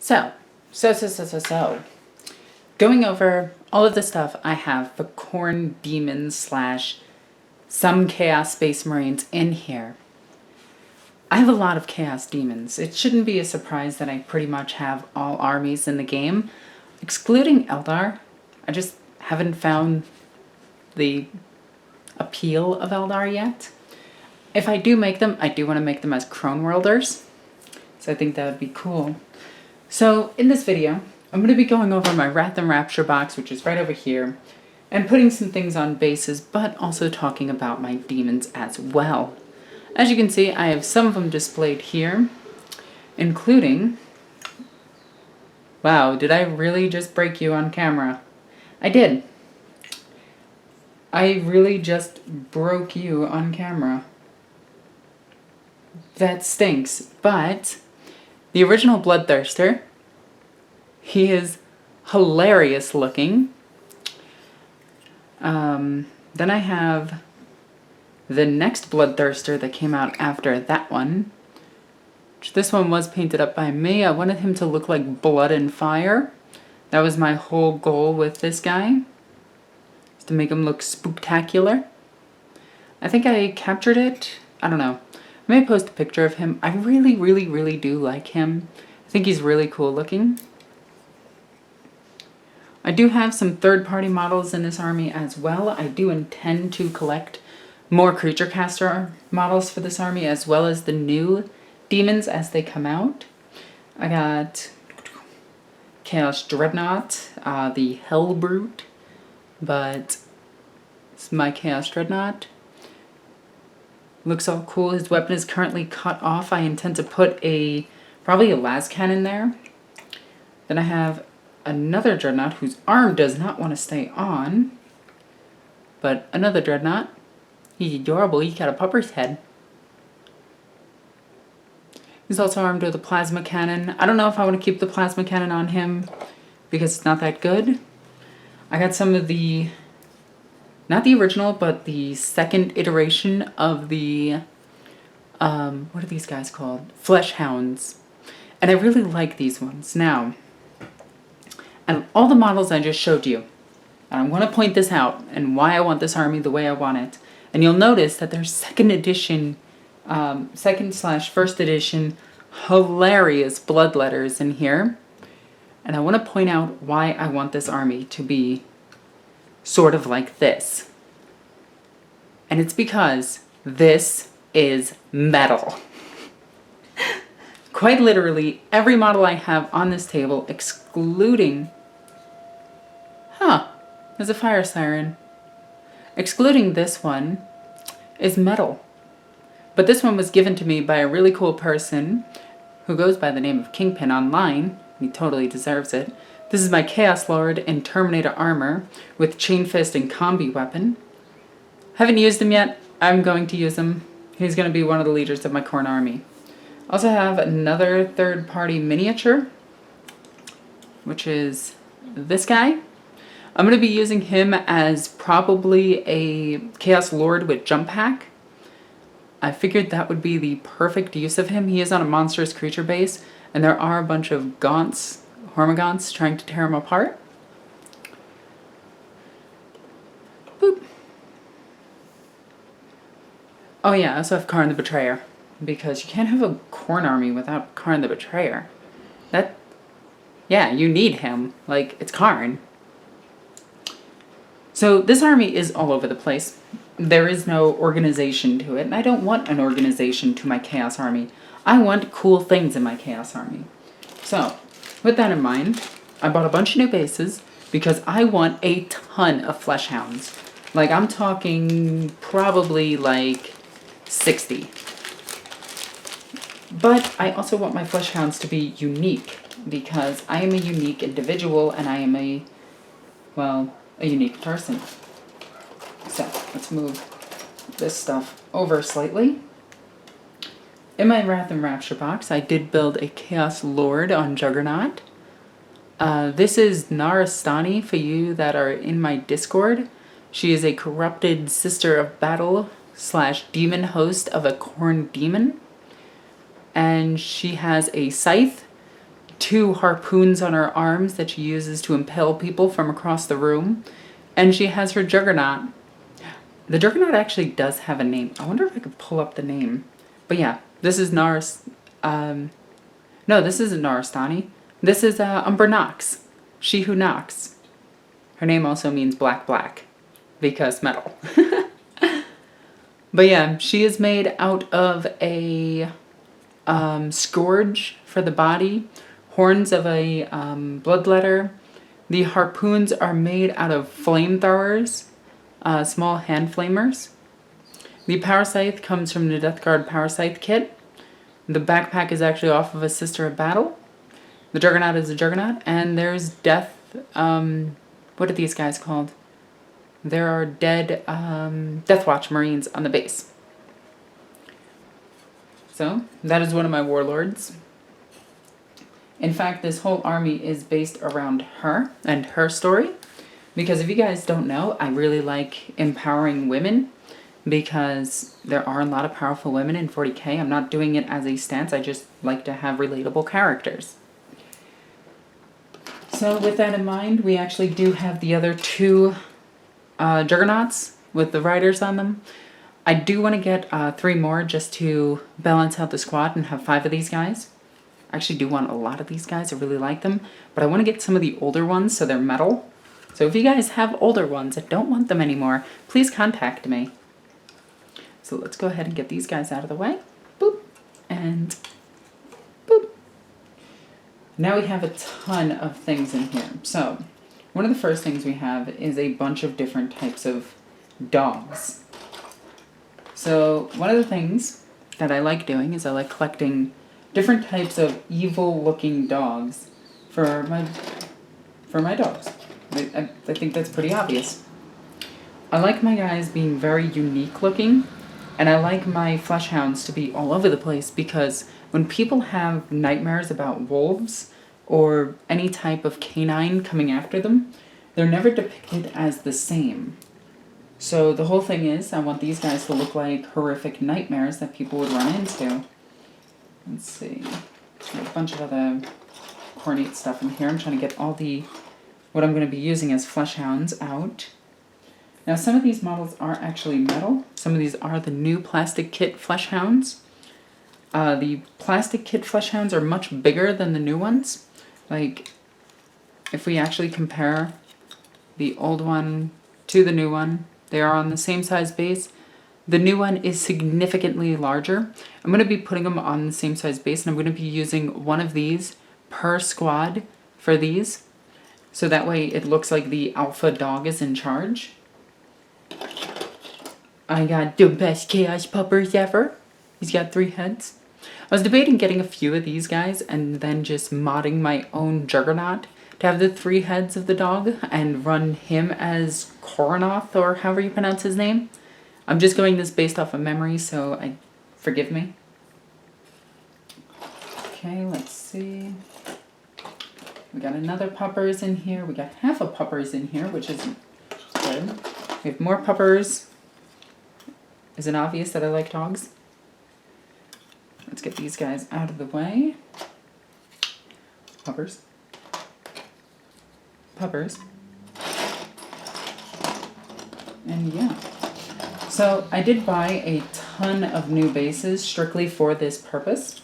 So, going over all of the stuff I have for Khorne Demons / some Chaos Space Marines in here. I have a lot of Chaos Demons. It shouldn't be a surprise that I pretty much have all armies in the game, excluding Eldar. I just haven't found the appeal of Eldar yet. If I do make them, I do want to make them as Khorne Worlders, so I think that would be cool. So in this video, I'm going to be going over my Wrath and Rapture box, which is right over here, and putting some things on bases, but also talking about my demons as well. As you can see, I have some of them displayed here, including... Wow, did I really just break you on camera? I did. I really just broke you on camera. That stinks, but the original Bloodthirster, he is hilarious looking. Then I have the next Bloodthirster that came out after that one. This one was painted up by me. I wanted him to look like blood and fire. That was my whole goal with this guy, is to make him look spooktacular. I think I captured it. I don't know. I may post a picture of him. I really do like him. I think he's really cool looking. I do have some third-party models in this army as well. I do intend to collect more creature caster models for this army, as well as the new demons as they come out. I got Chaos Dreadnought, the Hell Brute, but it's my Chaos Dreadnought. Looks all cool. His weapon is currently cut off. I intend to put probably a las cannon there. Then I have another Dreadnought whose arm does not want to stay on, but another Dreadnought. He's adorable. He's got a pupper's head. He's also armed with a plasma cannon. I don't know if I want to keep the plasma cannon on him because it's not that good. I got some of the, not the original, but the second iteration of the, what are these guys called? Flesh Hounds. And I really like these ones. Now, out of all the models I just showed you, and I want to point this out and why I want this army the way I want it. And you'll notice that there's second edition, second/first edition, hilarious blood letters in here. And I want to point out why I want this army to be sort of like this. And it's because this is metal. Quite literally, every model I have on this table, excluding... there's a fire siren. Excluding this one, is metal. But this one was given to me by a really cool person who goes by the name of Kingpin online. He totally deserves it. This is my Chaos Lord in Terminator armor with Chain Fist and Combi weapon. Haven't used him yet. I'm going to use him. He's going to be one of the leaders of my Khorne army. Also have another third-party miniature, which is this guy. I'm going to be using him as probably a Chaos Lord with jump pack. I figured that would be the perfect use of him. He is on a monstrous creature base, and there are a bunch of Gaunts, Hormagaunts, trying to tear him apart. Boop. Oh yeah, I also have Khorne the Betrayer, because you can't have a Khorne army without Khorne the Betrayer. Yeah, you need him. Like, it's Khorne. So this army is all over the place. There is no organization to it, and I don't want an organization to my Chaos army. I want cool things in my Chaos army. So, with that in mind, I bought a bunch of new bases because I want a ton of Flesh Hounds. Like, I'm talking probably like 60. But I also want my Flesh Hounds to be unique because I am a unique individual and I am a unique person. So, let's move this stuff over slightly. In my Wrath and Rapture box, I did build a Chaos Lord on Juggernaut. This is Narastani for you that are in my Discord. She is a corrupted sister of battle / demon host of a Khorne demon. And she has a scythe, 2 harpoons on her arms that she uses to impale people from across the room. And she has her Juggernaut. The Juggernaut actually does have a name. I wonder if I could pull up the name. But yeah, this is Naras... no, this isn't Narastani. This is Umber Nox. She Who Knocks. Her name also means black, because metal. But yeah, she is made out of a scourge for the body, horns of a bloodletter. The harpoons are made out of flamethrowers, small hand flamers. The power scythe comes from the Death Guard power scythe kit. The backpack is actually off of a Sister of Battle. The Juggernaut is a Juggernaut, and there's Death. What are these guys called? There are dead Deathwatch Marines on the base. So that is one of my warlords. In fact, this whole army is based around her and her story. Because if you guys don't know, I really like empowering women. Because there are a lot of powerful women in 40k. I'm not doing it as a stance. I just like to have relatable characters. So with that in mind, we actually do have the other 2 Juggernauts with the riders on them. I do want to get 3 more just to balance out the squad and have 5 of these guys. I actually do want a lot of these guys. I really like them. But I want to get some of the older ones so they're metal. So if you guys have older ones that don't want them anymore, please contact me. So let's go ahead and get these guys out of the way. Boop. And boop. Now we have a ton of things in here. So one of the first things we have is a bunch of different types of dogs. So one of the things that I like doing is I like collecting different types of evil looking dogs for my dogs. I think that's pretty obvious. I like my guys being very unique looking, and I like my flesh hounds to be all over the place because when people have nightmares about wolves or any type of canine coming after them, they're never depicted as the same. So the whole thing is I want these guys to look like horrific nightmares that people would run into. Let's see. There's a bunch of other ornate stuff in here. I'm trying to get all the what I'm going to be using as flesh hounds out. Now some of these models are actually metal. Some of these are the new plastic kit flesh hounds. The plastic kit flesh hounds are much bigger than the new ones. Like, if we actually compare the old one to the new one, they are on the same size base. The new one is significantly larger. I'm going to be putting them on the same size base, and I'm going to be using one of these per squad for these. So that way it looks like the alpha dog is in charge. I got the best chaos puppers ever. He's got 3 heads. I was debating getting a few of these guys and then just modding my own Juggernaut to have the 3 heads of the dog and run him as Khorne, or however you pronounce his name. I'm just going this based off of memory, so forgive me. Okay, let's see. We got another puppers in here. We got half a puppers in here, which is good. We have more puppers. Is it obvious that I like dogs? Let's get these guys out of the way. Puppers. Puppers. And yeah. So I did buy a ton of new bases strictly for this purpose.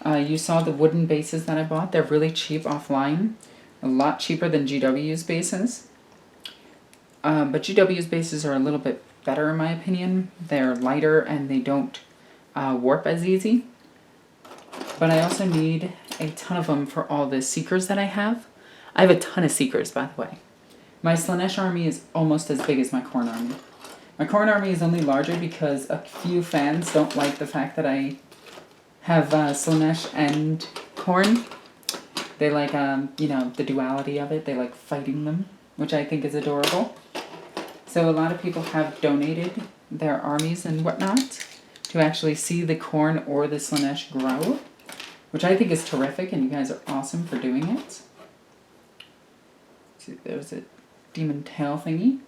You saw the wooden bases that I bought. They're really cheap offline. A lot cheaper than GW's bases. But GW's bases are a little bit better in my opinion. They're lighter and they don't warp as easy. But I also need a ton of them for all the Seekers that I have. I have a ton of Seekers, by the way. My Slaanesh army is almost as big as my Khorne army. My Khorne army is only larger because a few fans don't like the fact that I have Slaanesh and Khorne. They like, you know, the duality of it. They like fighting them, which I think is adorable. So a lot of people have donated their armies and whatnot to actually see the Khorne or the Slaanesh grow, which I think is terrific, and you guys are awesome for doing it. See, there's a demon tail thingy.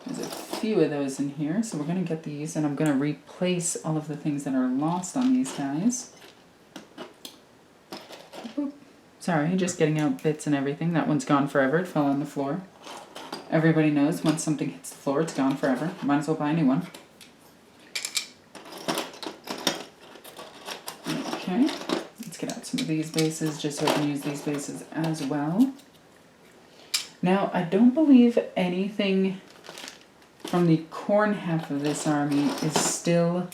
There's a few of those in here, so we're going to get these, and I'm going to replace all of the things that are lost on these guys. Boop. Sorry, just getting out bits and everything. That one's gone forever. It fell on the floor. Everybody knows once something hits the floor, it's gone forever. Might as well buy a new one. Okay, let's get out some of these bases just so I can use these bases as well. Now, I don't believe anything from the Khorne half of this army is still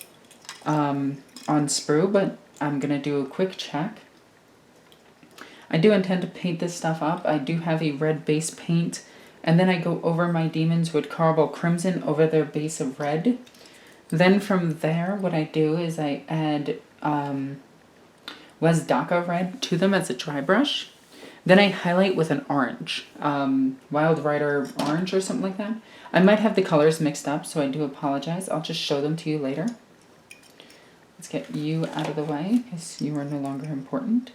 on sprue, but I'm going to do a quick check. I do intend to paint this stuff up. I do have a red base paint, and then I go over my demons with Carbol Crimson over their base of red. Then from there, what I do is I add Wesdaka red to them as a dry brush. Then I highlight with an orange, Wild Rider orange or something like that. I might have the colors mixed up, so I do apologize. I'll just show them to you later. Let's get you out of the way, because you are no longer important.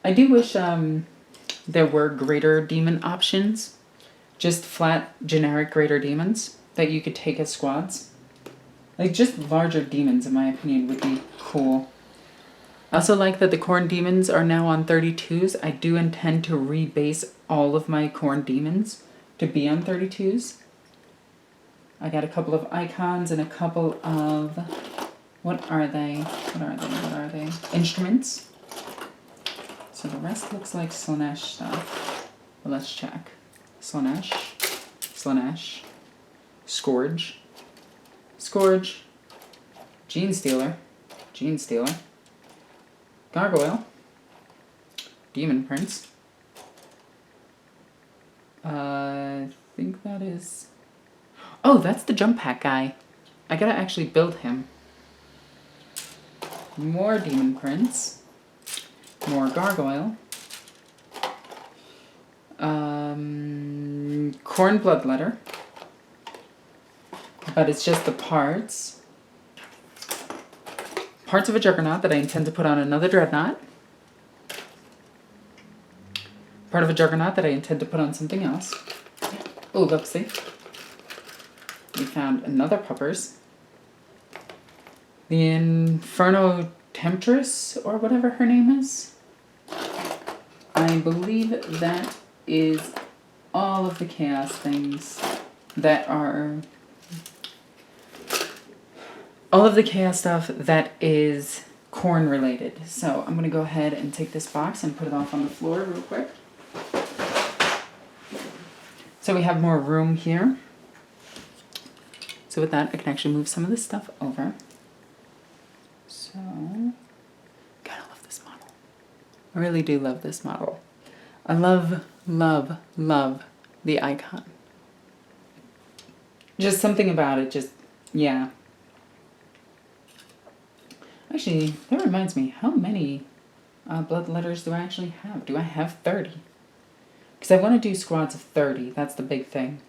I do wish there were greater demon options. Just flat, generic greater demons that you could take as squads. Like, just larger demons, in my opinion, would be cool. I also like that the Khorne demons are now on 32s. I do intend to rebase all of my Khorne demons to be on 32s. I got a couple of icons and a couple of... What are they? Instruments. So the rest looks like Slaanesh stuff. Well, let's check. Slaanesh. Scourge. Genestealer. Gargoyle. Demon Prince. I think that is... Oh, that's the jump pack guy. I gotta actually build him. More Demon Prince. More Gargoyle. Khorne Bloodletter. But it's just the parts. Parts of a Juggernaut that I intend to put on another Dreadnought. Part of a Juggernaut that I intend to put on something else. Oh, look-see. We found another Puppers. The Inferno Temptress, or whatever her name is. I believe that is all of the Chaos things that are... All of the Chaos stuff that is Khorne related. So I'm going to go ahead and take this box and put it off on the floor real quick. So we have more room here. So with that, I can actually move some of this stuff over. So, God, I love this model. I really do love this model. I love the icon. Just something about it, just, yeah. Actually, that reminds me, how many bloodletters do I actually have? Do I have 30? Because I want to do squads of 30. That's the big thing.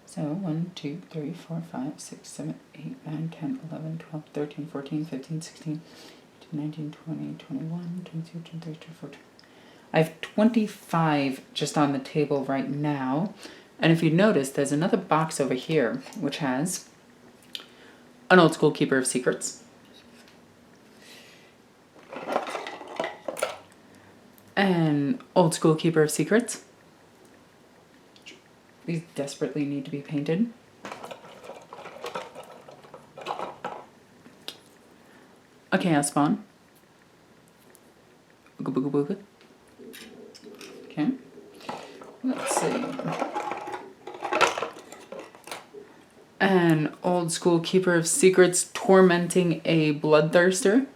So, 1, 2, 3, 4, 5, 6, 7, 8, 9, 10, 11, 12, 13, 14, 15, 16, 18, 19, 20, 21, 22, 23, 24, 25. I have 25 just on the table right now. And if you notice, there's another box over here, which has an old school Keeper of Secrets. An old school Keeper of Secrets. These desperately need to be painted. A Chaos Spawn. Booga booga booga. Okay. Let's see. An old school Keeper of Secrets tormenting a Bloodthirster.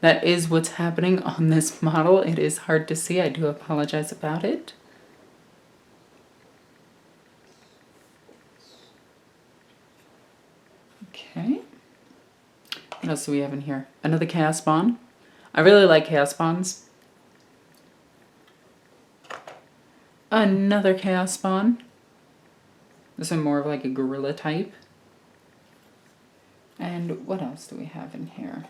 That is what's happening on this model. It is hard to see. I do apologize about it. Okay. What else do we have in here? Another Chaos Spawn. I really like Chaos Spawns. Another Chaos Spawn. This one more of like a gorilla type. And what else do we have in here?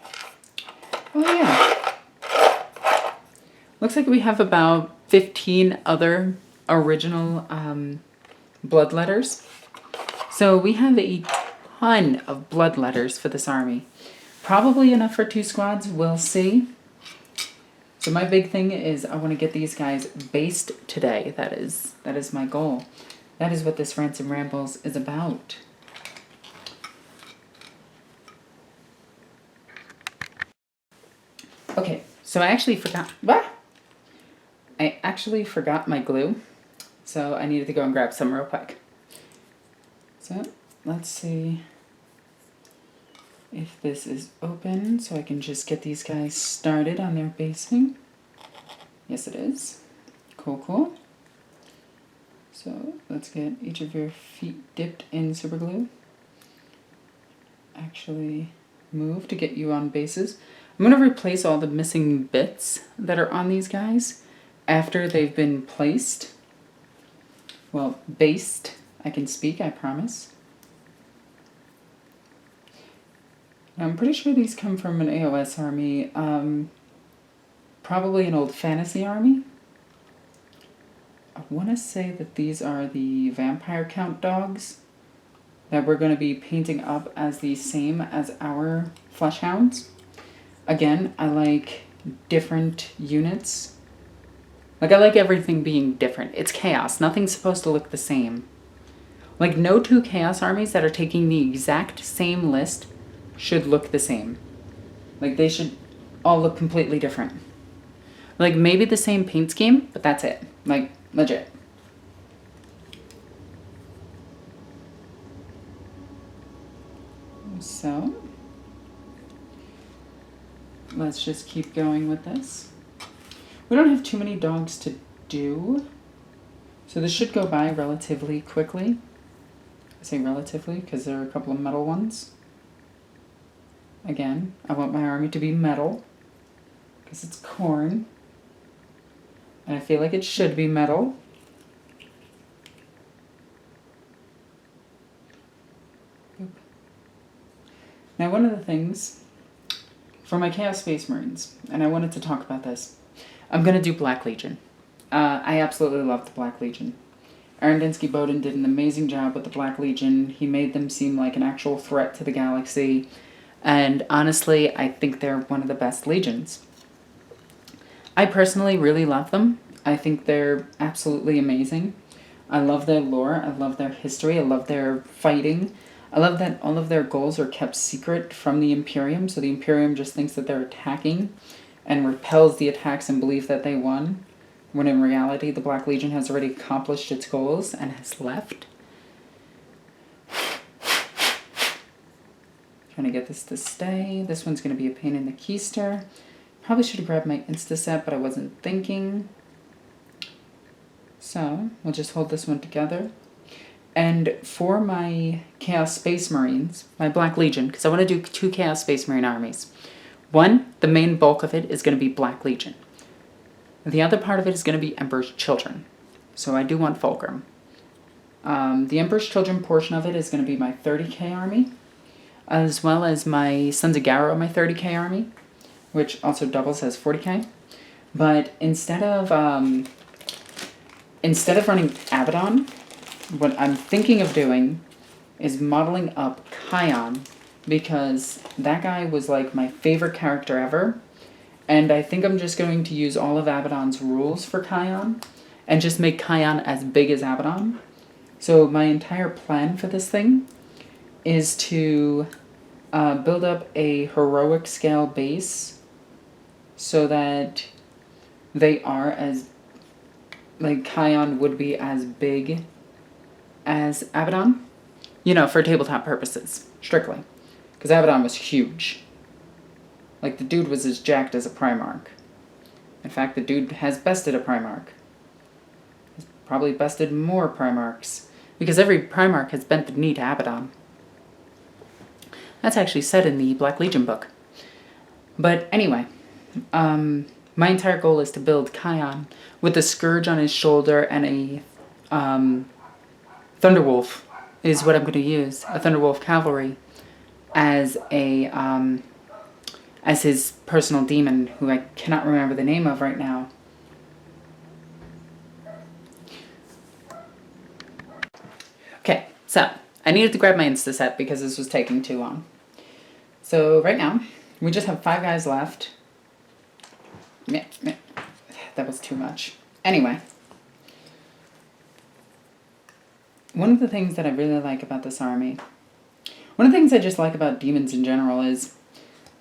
Oh yeah. Looks like we have about 15 other original bloodletters. So we have a ton of bloodletters for this army. Probably enough for 2 squads, we'll see. So So my big thing is I want to get these guys based today. That is my goal. That is what this Ransom Rambles is about. Okay, so I actually forgot my glue. So I needed to go and grab some real quick. So let's see if this is open so I can just get these guys started on their basing. Yes, it is. Cool, cool. So let's get each of your feet dipped in super glue. Actually move to get you on bases. I'm going to replace all the missing bits that are on these guys after they've been placed. Well, based. I can speak, I promise. I'm pretty sure these come from an AOS army. Probably an old fantasy army. I want to say that these are the vampire count dogs that we're going to be painting up as the same as our flesh hounds. Again, I like different units. Like, I like everything being different. It's chaos. Nothing's supposed to look the same. Like, no two chaos armies that are taking the exact same list should look the same. Like, they should all look completely different. Like, maybe the same paint scheme, but that's it. Like, legit. So, let's just keep going with this. We don't have too many dogs to do, so this should go by relatively quickly. I say relatively because there are a couple of metal ones. Again, I want my army to be metal because it's Khorne, and I feel like it should be metal. Now, one of the things for my Chaos Space Marines, and I wanted to talk about this, I'm going to do Black Legion. I absolutely love the Black Legion. Arondinsky Bowden did an amazing job with the Black Legion. He made them seem like an actual threat to the galaxy. And honestly, I think they're one of the best legions. I personally really love them. I think they're absolutely amazing. I love their lore. I love their history. I love their fighting. I love that all of their goals are kept secret from the Imperium, so the Imperium just thinks that they're attacking and repels the attacks and believes that they won, when in reality the Black Legion has already accomplished its goals and has left. Trying to get this to stay. This one's going to be a pain in the keister. Probably should have grabbed my Insta-set, but I wasn't thinking. So, we'll just hold this one together. And for my Chaos Space Marines, my Black Legion, because I want to do 2 Chaos Space Marine armies. One, the main bulk of it is going to be Black Legion. The other part of it is going to be Emperor's Children. So I do want Fulcrum. The Emperor's Children portion of it is going to be my 30k army, as well as my Sons of Garrow, my 30k army, which also doubles as 40k. But instead of running Abaddon, what I'm thinking of doing is modeling up Kion, because that guy was like my favorite character ever. And I think I'm just going to use all of Abaddon's rules for Kion and just make Kion as big as Abaddon. So my entire plan for this thing is to build up a heroic scale base so that they are as, like, Kion would be as big as Abaddon. You know, for tabletop purposes, strictly. Because Abaddon was huge. Like, the dude was as jacked as a Primarch. In fact, the dude has bested a Primarch. He's probably bested more Primarchs. Because every Primarch has bent the knee to Abaddon. That's actually said in the Black Legion book. But anyway, my entire goal is to build Kion with a Scourge on his shoulder and a Thunderwolf is what I'm going to use. A Thunderwolf Cavalry as a as his personal demon, who I cannot remember the name of right now. Okay, so I needed to grab my Insta-set because this was taking too long. So right now, we just have 5 guys left. that was too much. Anyway. One of the things that I really like about this army, one of the things I just like about demons in general is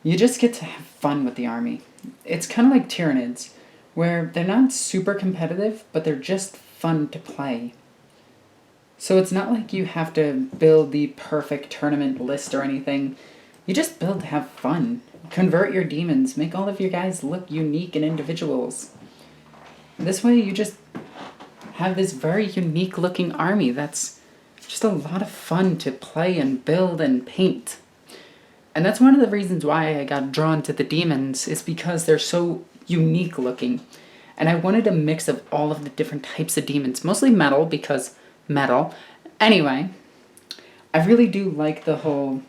you just get to have fun with the army. It's kind of like Tyranids, where they're not super competitive, but they're just fun to play. So it's not like you have to build the perfect tournament list or anything. You just build to have fun. Convert your demons. Make all of your guys look unique and individuals. This way you just have this very unique looking army that's just a lot of fun to play and build and paint. And that's one of the reasons why I got drawn to the demons, is because they're so unique looking. And I wanted a mix of all of the different types of demons, mostly metal, because metal. Anyway, I really do like the whole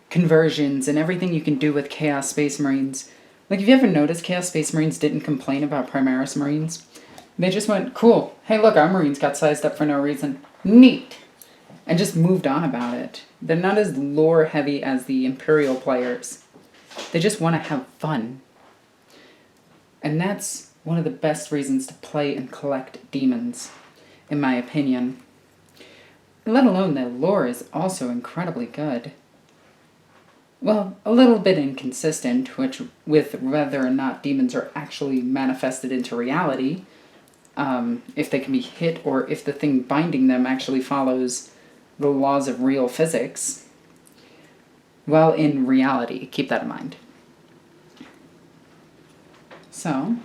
conversions and everything you can do with Chaos Space Marines. Like, if you ever noticed, Chaos Space Marines didn't complain about Primaris Marines. They just went, cool, hey look, our Marines got sized up for no reason. Neat! And just moved on about it. They're not as lore heavy as the Imperial players. They just want to have fun. And that's one of the best reasons to play and collect demons, in my opinion. Let alone their lore is also incredibly good. Well, a little bit inconsistent, with whether or not demons are actually manifested into reality, if they can be hit, or if the thing binding them actually follows the laws of real physics. Well, in reality, keep that in mind. So,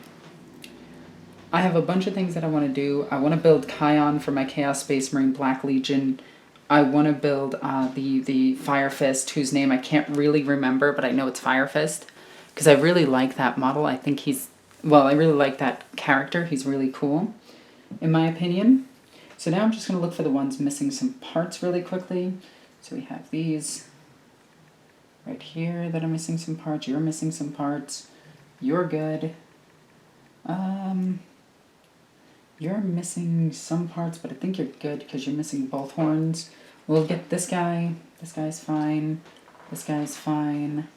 I have a bunch of things that I want to do. I want to build Kion for my Chaos Space Marine Black Legion. I want to build the Fire Fist, whose name I can't really remember, but I know it's Fire Fist, because I really like that model. I think I really like that character. He's really cool, in my opinion. So now I'm just going to look for the ones missing some parts really quickly. So we have these right here that are missing some parts. You're missing some parts. You're good. You're missing some parts, but I think you're good because you're missing both horns. We'll get this guy. This guy's fine. This guy's fine.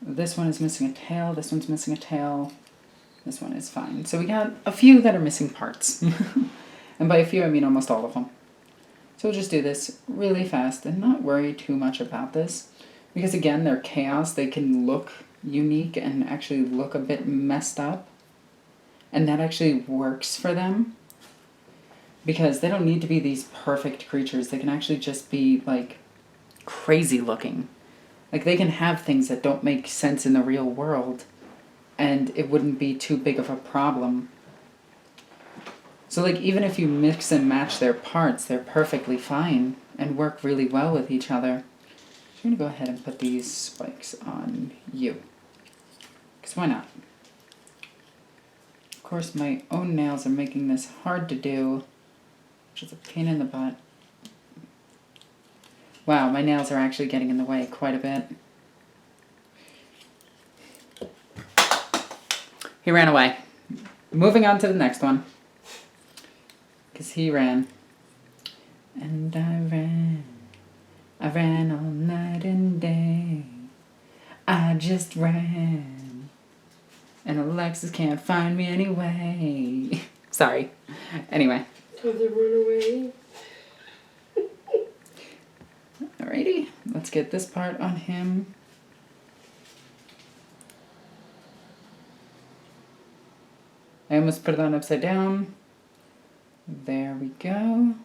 This one is missing a tail. This one's missing a tail. This one is fine. So we got a few that are missing parts. And by a few, I mean almost all of them. So we'll just do this really fast and not worry too much about this. Because again, they're chaos. They can look unique and actually look a bit messed up. And that actually works for them. Because they don't need to be these perfect creatures. They can actually just be, like, crazy looking. Like, they can have things that don't make sense in the real world. And it wouldn't be too big of a problem. So, like, even if you mix and match their parts, they're perfectly fine and work really well with each other. I'm going to go ahead and put these spikes on you. Because why not? Of course, my own nails are making this hard to do, which is a pain in the butt. Wow, my nails are actually getting in the way quite a bit. He ran away. Moving on to the next one. Because he ran. And I ran all night and day. I just ran. And Alexis can't find me anyway. Sorry. Anyway. So they run away. Alrighty. Let's get this part on him. I almost put it on upside down. There we go.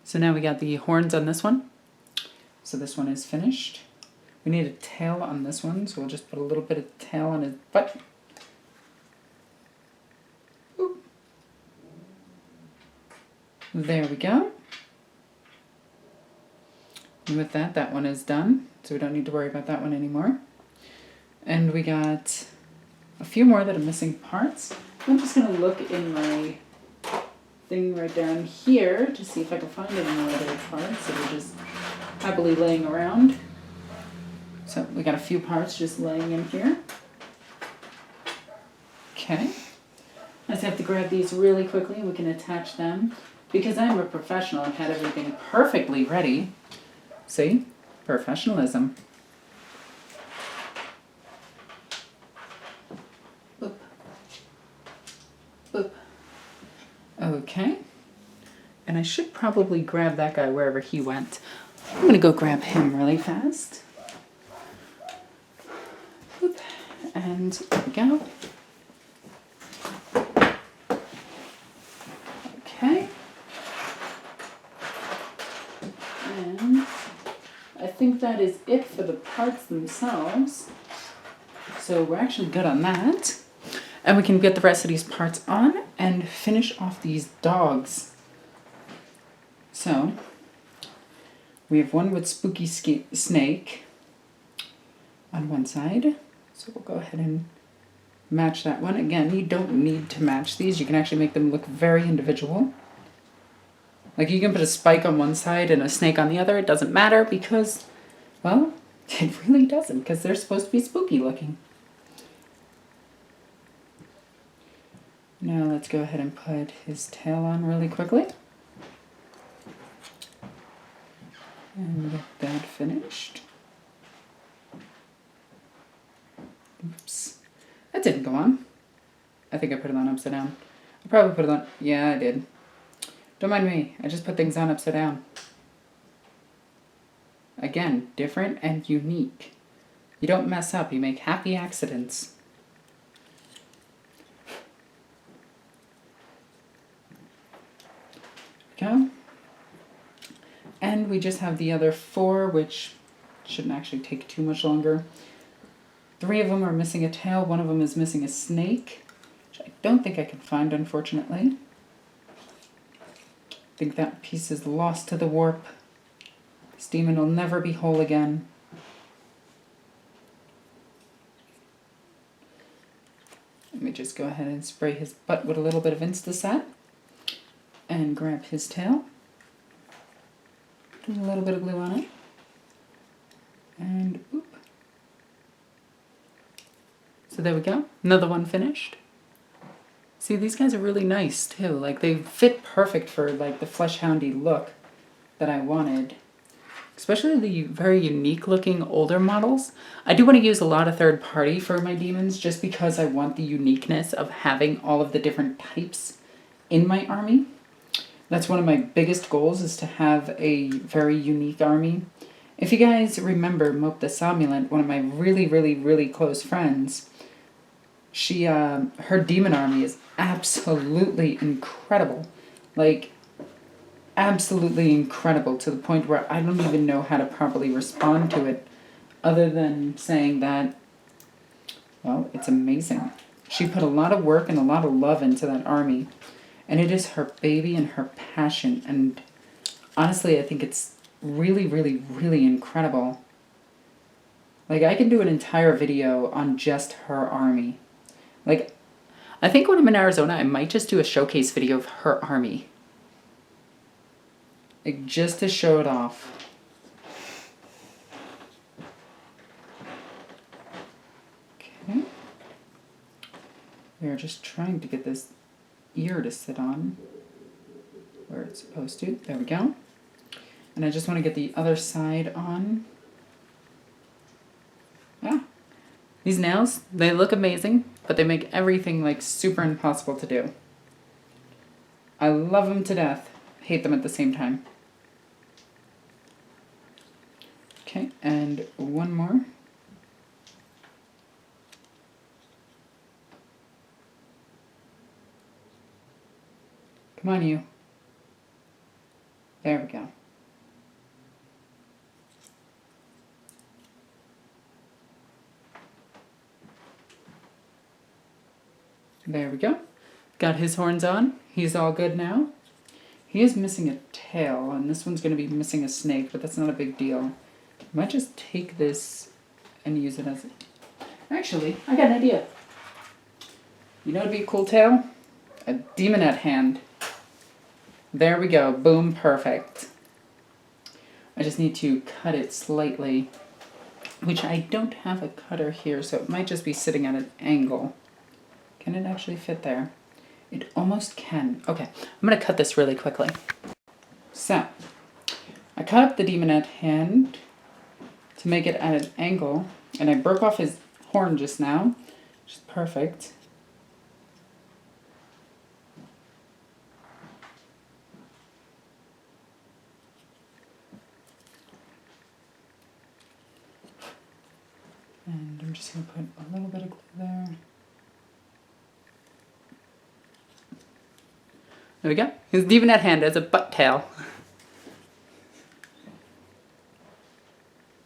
So now we got the horns on this one. So this one is finished. We need a tail on this one, so we'll just put a little bit of tail on his butt. Ooh. There we go. And with that, that one is done, so we don't need to worry about that one anymore. And we got a few more that are missing parts. I'm just going to look in my thing right down here to see if I can find any more other parts that are just happily laying around. So we got a few parts just laying in here. Okay. I just have to grab these really quickly and we can attach them because I'm a professional and had everything perfectly ready. See? Professionalism. Boop. Boop. Okay. And I should probably grab that guy wherever he went. I'm going to go grab him really fast. Boop. And there we go. Okay. And I think that is it for the parts themselves. So we're actually good on that. And we can get the rest of these parts on and finish off these dogs. So, we have one with spooky snake on one side. So we'll go ahead and match that one. Again, you don't need to match these. You can actually make them look very individual. Like you can put a spike on one side and a snake on the other. It doesn't matter because, well, it really doesn't because they're supposed to be spooky looking. Now let's go ahead and put his tail on really quickly. And get that finished. Oops. That didn't go on. I think I put it on upside down. I probably put it on. Yeah, I did. Don't mind me. I just put things on upside down. Again, different and unique. You don't mess up. You make happy accidents. Go. And we just have the other 4, which shouldn't actually take too much longer. 3 of them are missing a tail. 1 of them is missing a snake, which I don't think I can find, unfortunately. I think that piece is lost to the warp. This demon will never be whole again. Let me just go ahead and spray his butt with a little bit of Insta-Set and grab his tail. Put a little bit of glue on it. And oop. So there we go. Another one finished. See, these guys are really nice too. Like they fit perfect for like the flesh houndy look that I wanted. Especially the very unique looking older models. I do want to use a lot of third party for my demons just because I want the uniqueness of having all of the different types in my army. That's one of my biggest goals, is to have a very unique army. If you guys remember Mope the Somnolent, one of my really, really, really close friends, she, her demon army is absolutely incredible. Like, absolutely incredible to the point where I don't even know how to properly respond to it other than saying that, well, it's amazing. She put a lot of work and a lot of love into that army. And it is her baby and her passion. And honestly, I think it's really, really, really incredible. Like, I can do an entire video on just her army. Like, I think when I'm in Arizona, I might just do a showcase video of her army. Like, just to show it off. Okay. We are just trying to get this ear to sit on where it's supposed to. There we go. And I just want to get the other side on. Ah. These nails, they look amazing, but they make everything like super impossible to do. I love them to death. Hate them at the same time. Okay, and one more. Come on, you. There we go. There we go. Got his horns on. He's all good now. He is missing a tail, and this one's going to be missing a snake, but that's not a big deal. I might just take this and use it as a... Actually, I got an idea. You know what would be a cool tail? A demonette hand. There we go. Boom. Perfect. I just need to cut it slightly, which I don't have a cutter here, so it might just be sitting at an angle. Can it actually fit there? It almost can. Okay, I'm going to cut this really quickly. So, I cut up the demonette hand to make it at an angle, and I broke off his horn just now, which is perfect. And I'm just going to put a little bit of glue there. There we go. His demonette hand has a butt tail.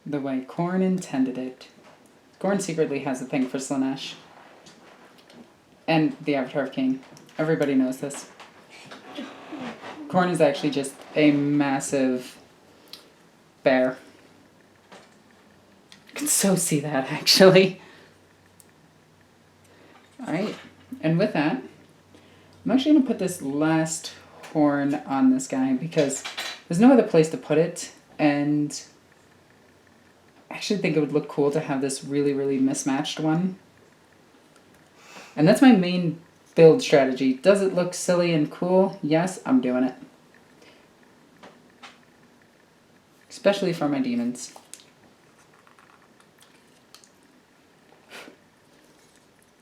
The way Khorne intended it. Khorne secretly has a thing for Slaanesh. And the Avatar of Cain. Everybody knows this. Khorne is actually just a massive bear. You can so see that, actually. Alright, and with that, I'm actually going to put this last horn on this guy because there's no other place to put it, and I actually think it would look cool to have this really, really mismatched one. And that's my main build strategy. Does it look silly and cool? Yes, I'm doing it. Especially for my demons.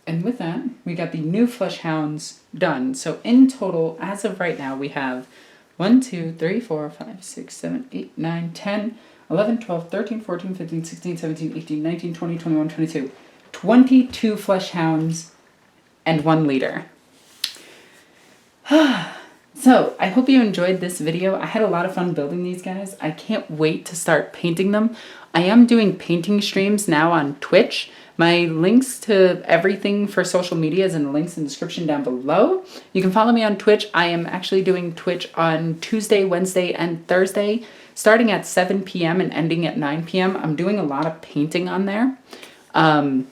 And with that, we got the new flesh hounds done. So in total, as of right now, we have 1, 2, 3, 4, 5, 6, 7, 8, 9, 10, 11, 12, 13, 14, 15, 16, 17, 18, 19, 20, 21, 22. 22 flesh hounds and 1 leader. So, I hope you enjoyed this video. I had a lot of fun building these guys. I can't wait to start painting them. I am doing painting streams now on Twitch. My links to everything for social media is in the links in the description down below. You can follow me on Twitch. I am actually doing Twitch on Tuesday, Wednesday, and Thursday, starting at 7 p.m. and ending at 9 p.m. I'm doing a lot of painting on there. And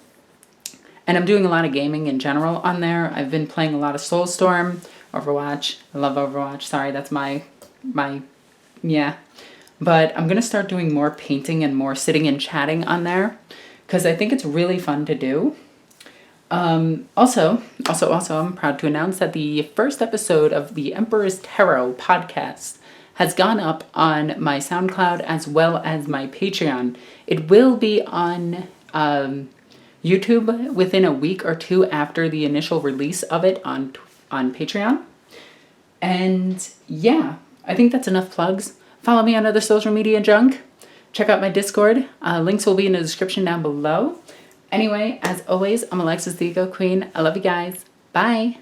I'm doing a lot of gaming in general on there. I've been playing a lot of Soulstorm, Overwatch. I love Overwatch. Sorry, that's my yeah. But I'm going to start doing more painting and more sitting and chatting on there because I think it's really fun to do. Also, I'm proud to announce that the first episode of the Emperor's Tarot podcast has gone up on my SoundCloud as well as my Patreon. It will be on YouTube within a week or two after the initial release of it on Patreon. And yeah, I think that's enough plugs. Follow me on other social media junk. Check out my Discord. Links will be in the description down below. Anyway, as always, I'm Alexis the Ego Queen. I love you guys. Bye.